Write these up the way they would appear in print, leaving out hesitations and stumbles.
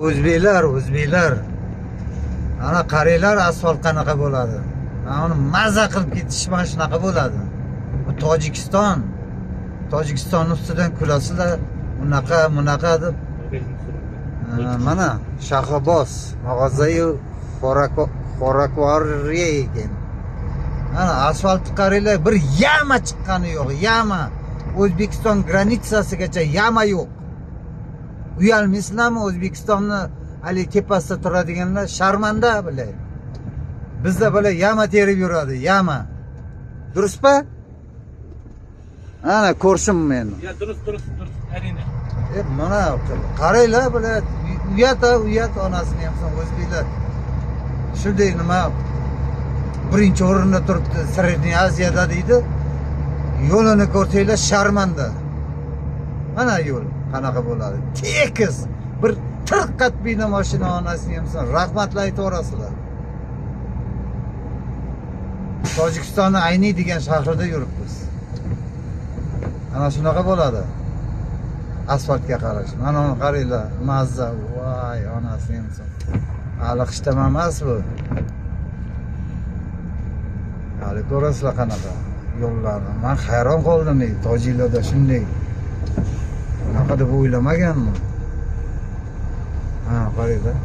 O'zbeklar. Ana qaranglar, asfalt qanaqa bo'ladi. Ana maza qilib ketish mana shunaqa bo'ladi. Bu Tojikiston ustidan kulasizlar, bunaqa deb. Mana Shahrobos, mag'azai Xorakvariya ekan. Ana asfaltni qaranglar, bir yama chiqqani yo'q, yama. O'zbekiston granitsasigacha yama yo'q. Uyalmaysizlarmi O'zbekistonni hali tepasida turadiganlar? Sharmanda bular. Bizda bular yama terib yuradi, yama. Durustmi? Ana ko'rishim men. Ya durust, әрине. Mana qaranglar bular uyat onasini ham o'zbeklar. Shunday nima birinchi o'rinda turibdi Sredney Aziyada deydi. Yo'lini ko'rsanglar sharmanda. Mana yo'l qanaqa bo'ladi? Tekis bir tirqat bino mashina onasini ham rahmatli aytaverasizlar. Tojikistonning Ayni degan shahrida yuribmiz. Ana shunaqa bo'ladi. Asfaltga qarash. Mana uni qaranglar, mazza, voy onasini ham. Hali qishtama emas bu. Hali ko'rasizlar qanaqa yo'llarni. Men hayron qoldim, tojiklarda shunday. Bunaqa deb o'ylamaganman. Ha, qaranglar.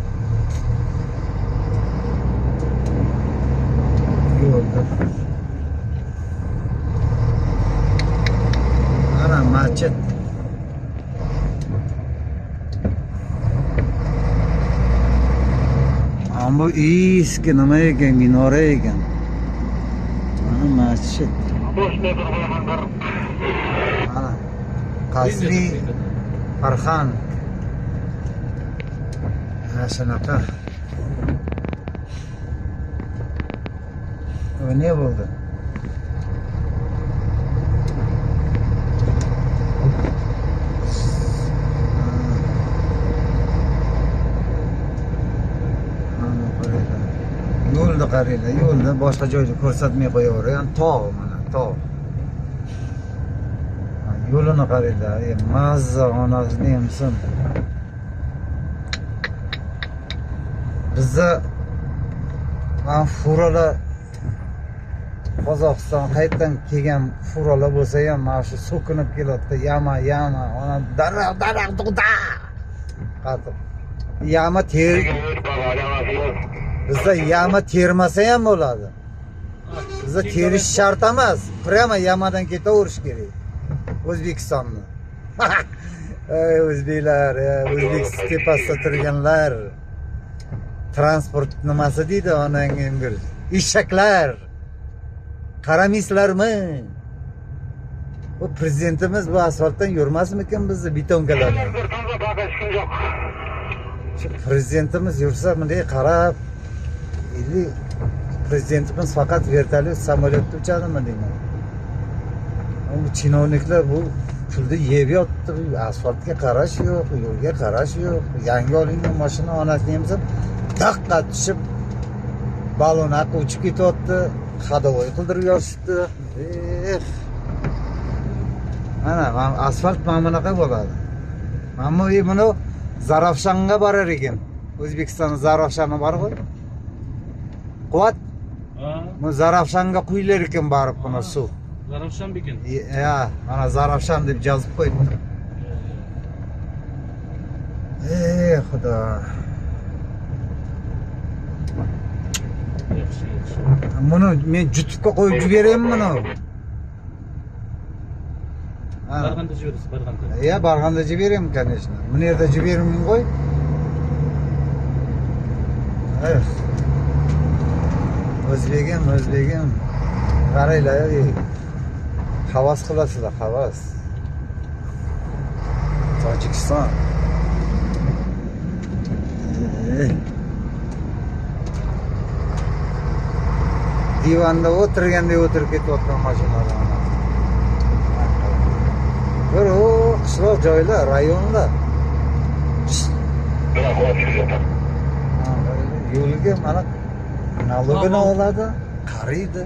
Yo'lda. Ana masjid. Bu eski nima ekan, minora ekan. Mana masjid. Mana Qasri Farxan. Ha, shunaqa. Bu ne bo'ldi? Yo'lda qaranglar, yo'lda boshqa joyni ko'rsatmay qo'yavergan, tog' mana, tog'. Yo'lini qaranglar, mazza onasini hamsin. Bizda mana furalar Qozog'iston qayerdan kelgan furalar bo'lsa ham mana shu so'kinib keladi, yama, ona daraxt duda. Qatib. Yama ter. Bizda yama termasa ham bo'ladi. Bizda terish shart emas. Prямо yamadan ketaverish kerak. O'zbekistonni. Ey o'zbeklar, o'zbek tepasida turganlar. Transport nimasi deydi onangim bir. Eshaklar. Qaramaysizlarmi? Bu prezidentimiz bu asfaltdan yurmasmikin bizni betonkalar? Şu prezidentimiz yursa bunday qarab, prezidentimiz faqat vertolyot samolyotda uchadimi deyman. Bu chinovniklar bu pulni yeb yotdi, asfaltga qarash yo'q, yo'lga qarash yo'q. Yangi olingan mashina onasini ham daqqa tushib balon haqi uchib ketyapti, hadovoy qildirib yorishibdi. Mana asfalt mana bunaqa bo'ladi. Mana buni Zarafshonga borar ekan. O'zbekistonning Zarafshoni bor-ku. Quvvat. Bu Zarafshonga quyilar ekan borib buni suv. Zarafshon bekin. Ya, mana Zarafshon deb yozib qo'yibdi. Xudo. Buni men jutibga qo'yib yuboraymi buni? Barganda jiberasiz, barganda. Ya, barganda jiberaymi, конечно. Buni yerda jibermayman qo'y. O'zbegim. Qaranglar, havas qilasizlar, havas. Tojikiston. Divanda o'tirganda o'tirib ketayotgan mashinalar. Bir qishloq joylar, rayonlar. Yo'lga mana nalogini oladi, qaraydi.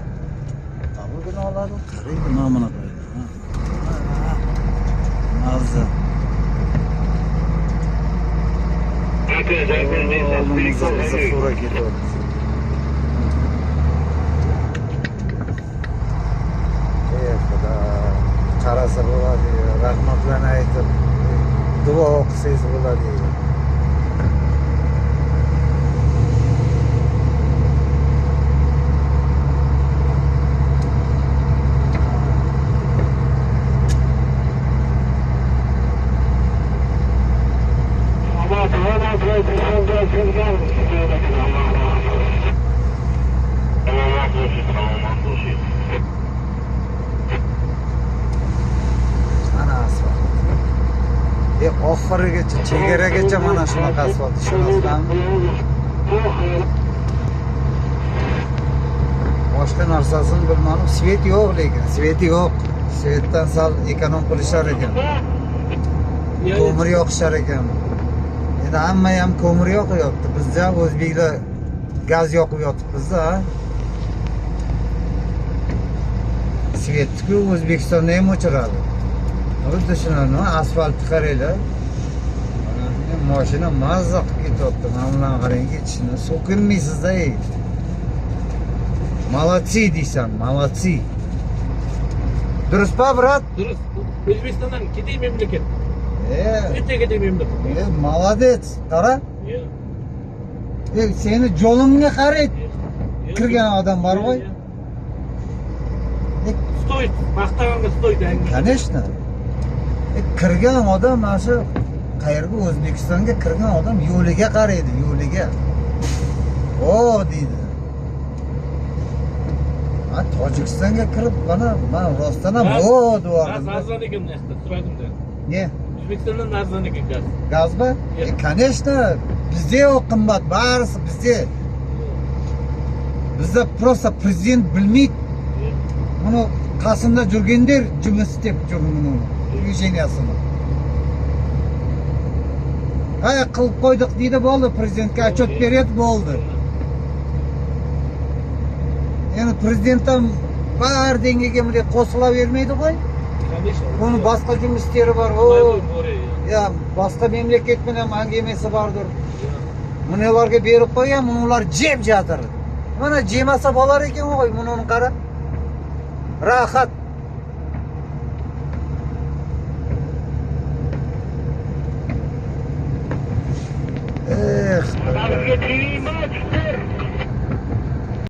Nalogini oladi, qaraydi, nomini qo'yadi. Mazza. So'ra ketyapmiz. Ey Xudo, qarasa bo'ladi, rahmatlarni aytib, duo o'qisangiz bo'ladi. Mana asfalt. Oxirigacha, chegaragacha mana shunaqa asfalt ishonasizlarmi? Boshqa narsasini bilmadim. Svet yo'q lekin, sveti yo'q. Svetdan sal ekonom qilishar ekan. Ko'mir yoqishar ekan. Endi hamma ham ko'mir yoqyapti. Bizda o'zbeklar gaz yoqib yotibmiz-da. Svetni O'zbekistonda ham o'chiradi. Xuddi shuni asfaltni qaranglar. Mashina mazza qilib ketyapti. Mana bilan qarang ketishini. So'kinmaysiz-da. Молодцы deysan, молодцы. Durustmi, brat? Durust. O'zbekistondan ketay memleket. Ketay memleket. Молодец. Qara. Seni yo'lingga qaraydi. Kirgan odam bor voy. Stoyt, maqtaganga stoyt. Конечно. Kirgan odam mana shu qayerga O'zbekistonga kirgan odam yo'liga qaraydi, yo'liga. O deydi. Ha, Tojikistonga kirib mana rostdan ham o deyordim. Arzon ekan naqd, so'radimda. Ne? O'zbekistondan arzon ekan gaz. Gazmi? Конечно, bizda yo'q qimmat, barisi bizda. Bizda просто prezident bilmaydi. Buni Qasımda jurgendir жұмыс істеп жүр мұның движениясыны. Qilib qo'ydik deydi, bo'ldi, prezidentga отчет beradi, bo'ldi. Endi prezident ham bar dengiga bunday qo'shila bermaydi qo'y. Buni boshqa жұмыстері бар. Ya boshqa memleket bilan angemesi bordir. Bunalarga berib qo'ygan, ular jeb жатыр. Mana jemasa bo'lar ekan qo'y, buni qara. Rahat.